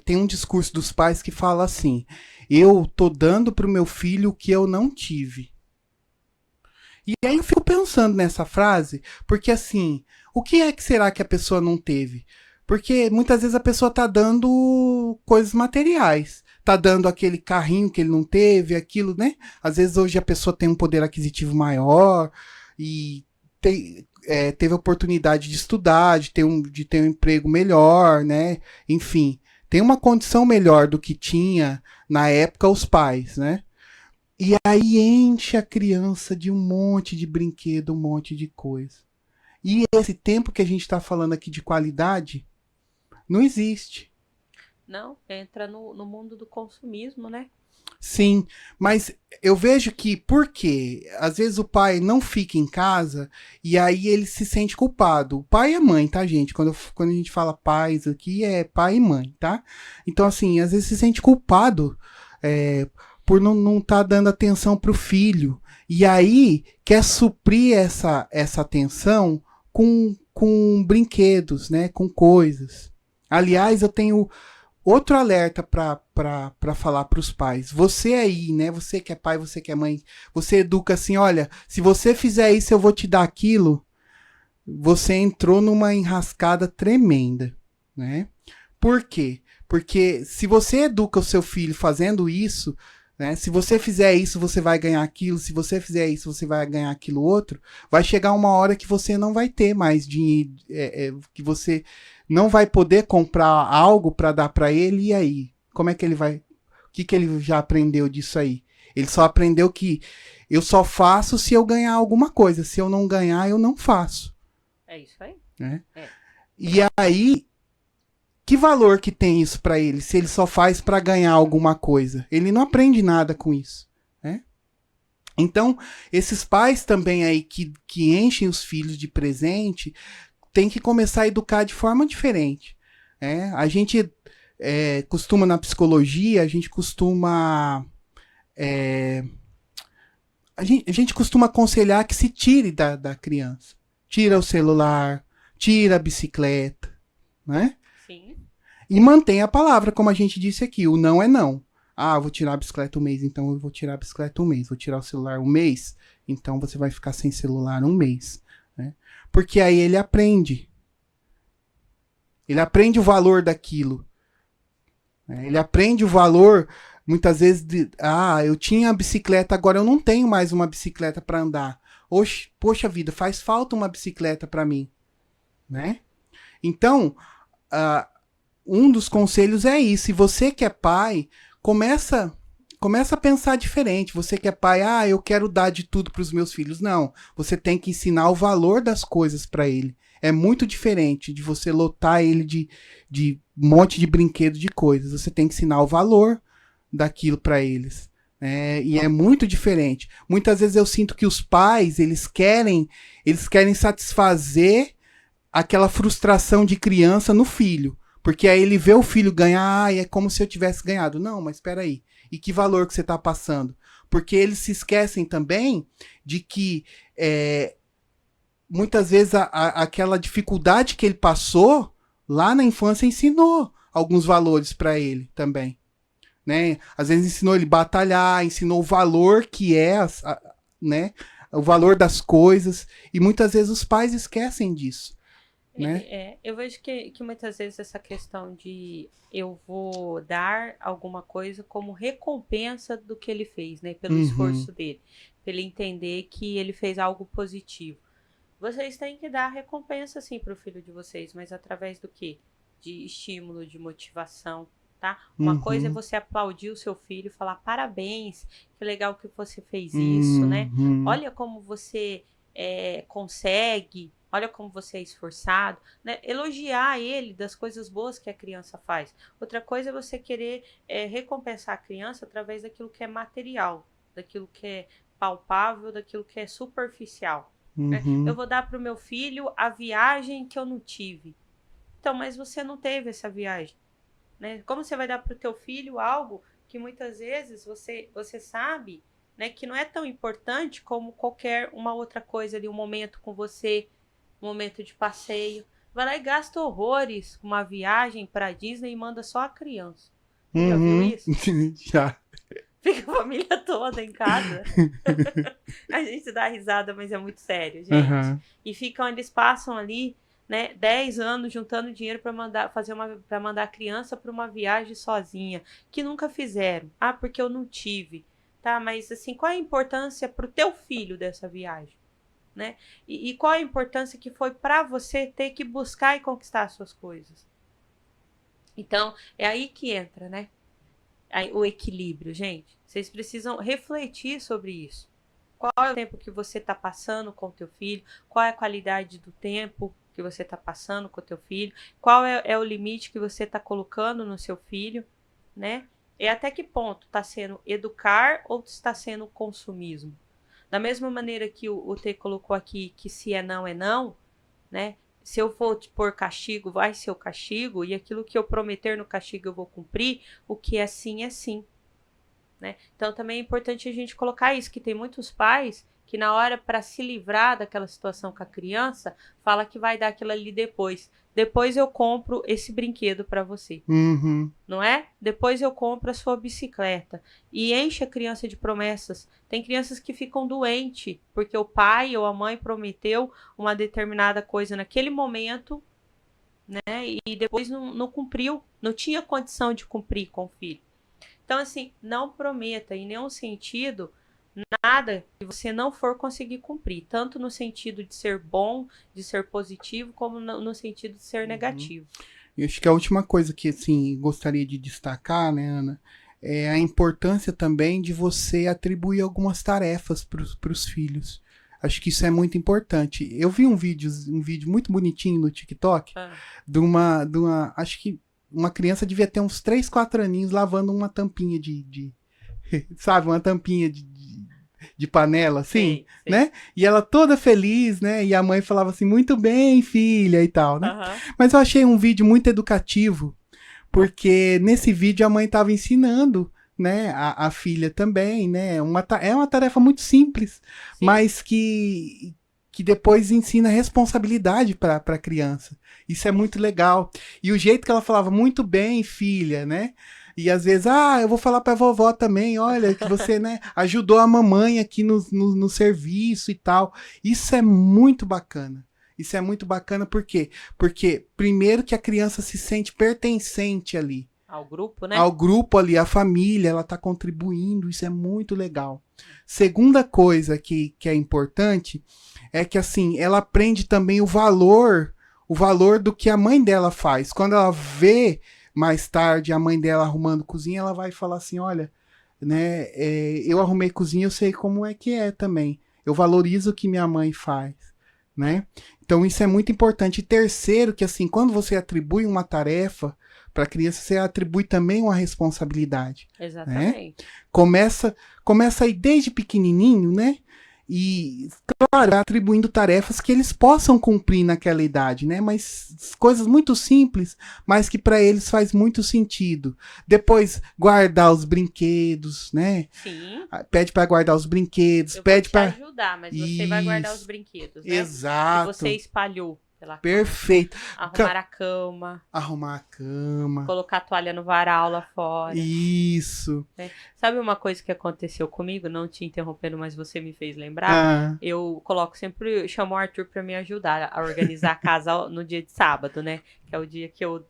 tem um discurso dos pais que fala assim: eu tô dando pro meu filho o que eu não tive. E aí eu fico pensando nessa frase, porque assim, o que é que será que a pessoa não teve? Porque muitas vezes a pessoa tá dando coisas materiais. Tá dando aquele carrinho que ele não teve, aquilo, né? Às vezes hoje a pessoa tem um poder aquisitivo maior e teve a oportunidade de estudar, de ter um emprego melhor, né? Enfim, tem uma condição melhor do que tinha na época os pais, né? E aí enche a criança de um monte de brinquedo, um monte de coisa. E esse tempo que a gente está falando aqui de qualidade não existe. Não, entra no mundo do consumismo, né? Sim, mas eu vejo que por quê? Às vezes o pai não fica em casa e aí ele se sente culpado. O pai e a mãe, tá, gente? Quando a gente fala pais aqui, é pai e mãe, tá? Então, assim, às vezes se sente culpado é, por não tá dando atenção pro filho. E aí quer suprir essa atenção com brinquedos, né? Com coisas. Aliás, eu tenho outro alerta para falar para os pais. Você aí, né? Você que é pai, você que é mãe, você educa assim: olha, se você fizer isso, eu vou te dar aquilo. Você entrou numa enrascada tremenda, né? Por quê? Porque se você educa o seu filho fazendo isso, né? Se você fizer isso, você vai ganhar aquilo. Se você fizer isso, você vai ganhar aquilo outro. Vai chegar uma hora que você não vai ter mais dinheiro, que você não vai poder comprar algo para dar para ele. E aí, como é que ele vai? O que ele já aprendeu disso aí? Ele só aprendeu que eu só faço se eu ganhar alguma coisa. Se eu não ganhar, eu não faço, É isso aí. né? É. E aí, que valor que tem isso para ele se ele só faz para ganhar alguma coisa? Ele não aprende nada com isso, né? Então, esses pais também aí que enchem os filhos de presente tem que começar a educar de forma diferente. A gente costuma na psicologia, a gente costuma a gente costuma aconselhar que se tire da criança. Tira o celular, tira a bicicleta, né? Sim. E mantém a palavra, como a gente disse aqui. O não é não. Ah, vou tirar a bicicleta um mês, então eu vou tirar a bicicleta um mês. Vou tirar o celular um mês, então você vai ficar sem celular um mês. Né? Porque aí ele aprende. Ele aprende o valor daquilo. Né? Ele aprende o valor, muitas vezes, eu tinha a bicicleta, agora eu não tenho mais uma bicicleta para andar. Oxe, poxa vida, faz falta uma bicicleta para mim. Né? Então, ah, um dos conselhos é isso. Se você que é pai, começa a pensar diferente. Você que é pai, eu quero dar de tudo para os meus filhos. Não, você tem que ensinar o valor das coisas para ele. É muito diferente de você lotar ele de um monte de brinquedo de coisas. Você tem que ensinar o valor daquilo para eles. E é muito diferente. Muitas vezes eu sinto que os pais eles querem satisfazer aquela frustração de criança no filho. Porque aí ele vê o filho ganhar, e é como se eu tivesse ganhado. Não, mas espera aí. E que valor que você está passando? Porque eles se esquecem também de que muitas vezes aquela dificuldade que ele passou lá na infância ensinou alguns valores para ele também. Né? Às vezes ensinou ele a batalhar, ensinou o valor que é, né? O valor das coisas. E muitas vezes os pais esquecem disso. Né? Eu vejo que muitas vezes essa questão de eu vou dar alguma coisa como recompensa do que ele fez, né? Pelo Uhum. esforço dele. Para ele entender que ele fez algo positivo. Vocês têm que dar recompensa sim para o filho de vocês, mas através do quê? De estímulo, de motivação, tá? Uma coisa é Uhum. você aplaudir o seu filho e falar parabéns, que legal que você fez isso, né? Uhum. Olha como você consegue, olha como você é esforçado, né? Elogiar ele das coisas boas que a criança faz. Outra coisa é você querer recompensar a criança através daquilo que é material, daquilo que é palpável, daquilo que é superficial. Né? Eu Uhum. vou dar para o meu filho a viagem que eu não tive. Então, mas você não teve essa viagem. Né? Como você vai dar para o teu filho algo que muitas vezes você sabe, né, que não é tão importante como qualquer uma outra coisa ali, um momento com você, um momento de passeio. vai lá e gasta horrores com uma viagem pra Disney e manda só a criança. Já viu isso? Já. Fica a família toda em casa. A gente dá risada, mas é muito sério, gente. Uhum. E eles passam ali, né, 10 anos juntando dinheiro para mandar a criança para uma viagem sozinha, que nunca fizeram. Ah, porque eu não tive. Tá, mas assim, qual é a importância pro teu filho dessa viagem? Né? E qual a importância que foi para você ter que buscar e conquistar as suas coisas? Então, é aí que entra, né? O equilíbrio, gente. Vocês precisam refletir sobre isso. Qual é o tempo que você está passando com o teu filho? Qual é a qualidade do tempo que você está passando com o teu filho? Qual é o limite que você está colocando no seu filho, né? E até que ponto está sendo educar ou está sendo consumismo? Da mesma maneira que o T colocou aqui que se é não, né? Se eu for te pôr castigo, vai ser o castigo, e aquilo que eu prometer no castigo eu vou cumprir, o que é sim, né? Então também é importante a gente colocar isso, que tem muitos pais que na hora para se livrar daquela situação com a criança, fala que vai dar aquilo ali depois. Depois eu compro esse brinquedo para você. Uhum. Não é? Depois eu compro a sua bicicleta. E enche a criança de promessas. Tem crianças que ficam doentes porque o pai ou a mãe prometeu uma determinada coisa naquele momento, né? E depois não cumpriu, não tinha condição de cumprir com o filho. Então, assim, não prometa em nenhum sentido nada que você não for conseguir cumprir, tanto no sentido de ser bom, de ser positivo, como no sentido de ser negativo. Eu acho que a última coisa que, assim, gostaria de destacar, né, Ana, é a importância também de você atribuir algumas tarefas para os filhos. Acho que isso é muito importante. Eu vi um vídeo muito bonitinho no TikTok de uma, acho que uma criança devia ter uns 3, 4 aninhos lavando uma tampinha sabe, uma tampinha de panela, assim, sim. né? E ela toda feliz, né? E a mãe falava assim, muito bem, filha, e tal, né? Uhum. Mas eu achei um vídeo muito educativo, porque nesse vídeo a mãe estava ensinando, né, a filha também, né? É uma tarefa muito simples, sim, mas que depois ensina responsabilidade para a criança. Isso é muito legal. E o jeito que ela falava, muito bem, filha, né? E às vezes, eu vou falar pra vovó também, olha, que você, né, ajudou a mamãe aqui no serviço e tal. Isso é muito bacana. Isso é muito bacana por quê? Porque, primeiro, que a criança se sente pertencente ali. Ao grupo, né? Ao grupo ali, à família, ela tá contribuindo, isso é muito legal. Segunda coisa que é importante é que, assim, ela aprende também o valor do que a mãe dela faz. Quando ela vê mais tarde a mãe dela arrumando cozinha, ela vai falar assim, olha, né, eu arrumei cozinha, eu sei como é que é também. Eu valorizo o que minha mãe faz, né? Então isso é muito importante. E terceiro, que assim, quando você atribui uma tarefa para a criança, você atribui também uma responsabilidade. Exatamente. Né? Começa aí desde pequenininho, né? E, claro, atribuindo tarefas que eles possam cumprir naquela idade, né? Mas coisas muito simples, mas que para eles faz muito sentido. Depois, guardar os brinquedos, né? Sim. Pede para guardar os brinquedos. Eu pede vou te ajudar, mas você vai guardar os brinquedos, né? Exato. Que você espalhou. Perfeito. Arrumar a cama. Arrumar a cama. Colocar a toalha no varal lá fora. Isso. Né? Sabe uma coisa que aconteceu comigo? Não te interrompendo, mas você me fez lembrar. Eu coloco sempre, chamo o Arthur para me ajudar a organizar a casa no dia de sábado, né? Que é o dia que eu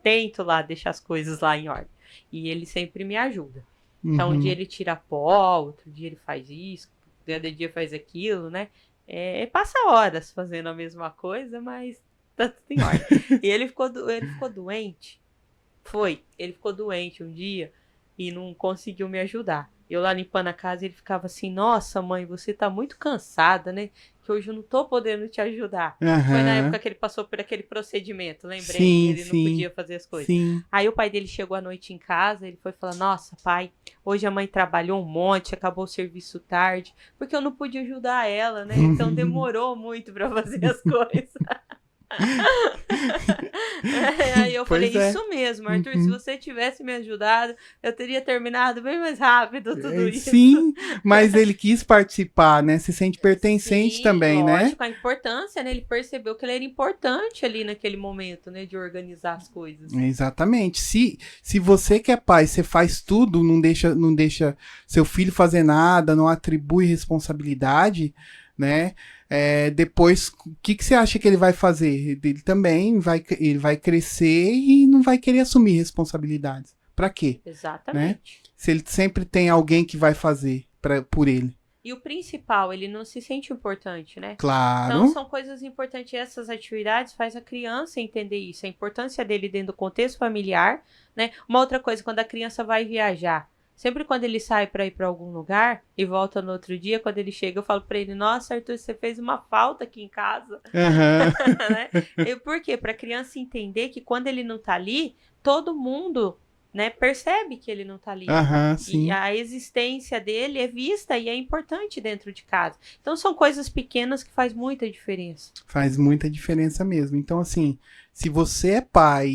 tento lá deixar as coisas lá em ordem. E ele sempre me ajuda. Então, um dia ele tira pó, outro dia ele faz isso, cada dia faz aquilo, né? Passa horas fazendo a mesma coisa, mas tá tudo em ordem. E ele ficou doente. Ele ficou doente um dia e não conseguiu me ajudar. Eu lá limpando a casa, ele ficava assim, nossa mãe, você tá muito cansada, né? Que hoje eu não tô podendo te ajudar. Foi na época que ele passou por aquele procedimento, lembrei, sim, que ele não podia fazer as coisas. Sim. Aí o pai dele chegou à noite em casa, ele foi falar, nossa pai, hoje a mãe trabalhou um monte, acabou o serviço tarde, porque eu não podia ajudar ela, né? Então demorou muito pra fazer as coisas. Aí eu Pois falei, é. isso mesmo, Arthur, se Uhum. você tivesse me ajudado, eu teria terminado bem mais rápido tudo isso. Sim, mas ele quis participar, né? Se sente pertencente Sim, também, né? lógico, a importância, né? Ele percebeu que ele era importante ali naquele momento, né? De organizar as coisas. Exatamente. Se você que é pai, você faz tudo, não deixa seu filho fazer nada, não atribui responsabilidade, né? Depois, o que você acha que ele vai fazer? Ele também ele vai crescer e não vai querer assumir responsabilidades. Pra quê? Né? Exatamente. Se ele sempre tem alguém que vai fazer por ele. E o principal, ele não se sente importante, né? Então, Claro. são coisas importantes. Essas atividades faz a criança entender isso, a importância dele dentro do contexto familiar, né? Uma outra coisa, quando a criança vai viajar, sempre quando ele sai para ir para algum lugar e volta no outro dia, quando ele chega, eu falo para ele: Nossa, Arthur, você fez uma falta aqui em casa, Aham. né? Por quê? Para a criança entender que quando ele não tá ali, todo mundo, né, percebe que ele não tá ali. Aham, E sim. a existência dele é vista e é importante dentro de casa. Então são coisas pequenas que faz muita diferença. Faz muita diferença mesmo. Então, assim, se você é pai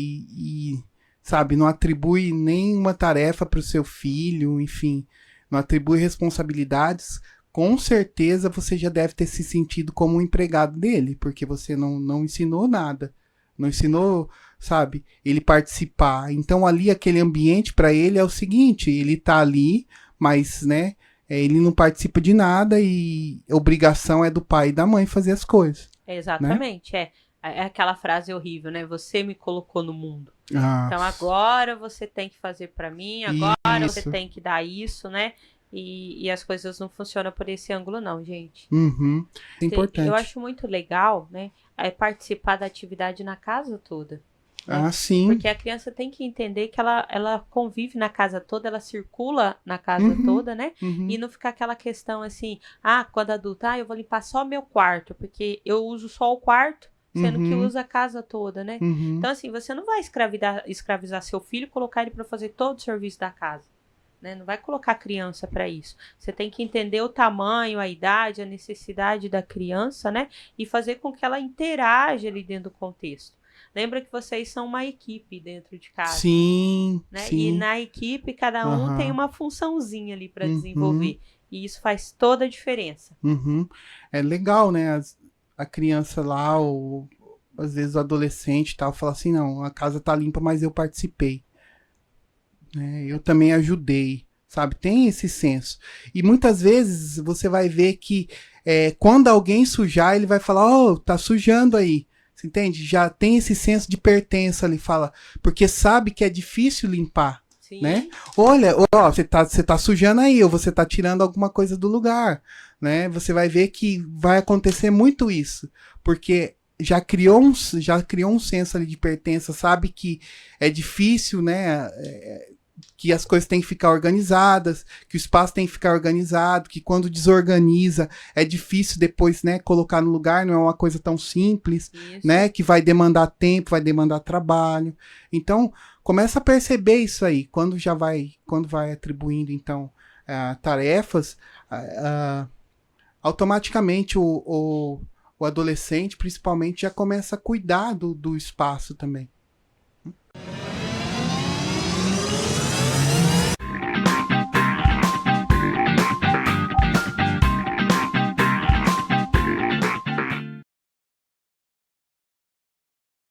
sabe, não atribui nenhuma tarefa para o seu filho, enfim, não atribui responsabilidades, com certeza você já deve ter se sentido como um empregado dele, porque você não ensinou nada. Não ensinou, sabe, ele participar. Então, ali, aquele ambiente para ele é o seguinte: ele tá ali, mas, né, ele não participa de nada e a obrigação é do pai e da mãe fazer as coisas, né? Exatamente, é aquela frase horrível, né? Você me colocou no mundo. Ah, Então agora você tem que fazer para mim, agora você isso. tem que dar isso, né? E as coisas não funcionam por esse ângulo, não, gente. Uhum. É Eu importante. acho muito legal, né? Participar da atividade na casa toda, né? Ah, sim. Porque a criança tem que entender que ela convive na casa toda, ela circula na casa Uhum. toda, né? Uhum. E não ficar aquela questão assim, quando adulta, eu vou limpar só meu quarto, porque eu uso só o quarto, sendo que Uhum. usa a casa toda, né? Uhum. Então, assim, você não vai escravizar seu filho e colocar ele para fazer todo o serviço da casa. Né? Não vai colocar a criança para isso. Você tem que entender o tamanho, a idade, a necessidade da criança, né? E fazer com que ela interaja ali dentro do contexto. Lembra que vocês são uma equipe dentro de casa. Sim, Né? sim. E na equipe, cada um Aham. tem uma funçãozinha ali para Uhum. desenvolver. E isso faz toda a diferença. Uhum. É legal, né? A criança lá, ou às vezes o adolescente e tal, fala assim: não, a casa tá limpa, mas eu participei. Né? Eu também ajudei, sabe? Tem esse senso. E muitas vezes você vai ver que quando alguém sujar, ele vai falar: oh, tá sujando aí. Você entende? Já tem esse senso de pertença ali, fala, porque sabe que é difícil limpar. Sim. Né? Olha, você tá sujando aí, ou você tá tirando alguma coisa do lugar, né? Você vai ver que vai acontecer muito isso, porque já criou um senso ali de pertença, sabe que é difícil, né? Que as coisas têm que ficar organizadas, que o espaço tem que ficar organizado, que quando desorganiza é difícil depois, né, colocar no lugar, não é uma coisa tão simples, Isso. né, que vai demandar tempo, vai demandar trabalho. Então, começa a perceber isso aí, quando vai atribuindo, então, tarefas, automaticamente o adolescente, principalmente, já começa a cuidar do espaço também.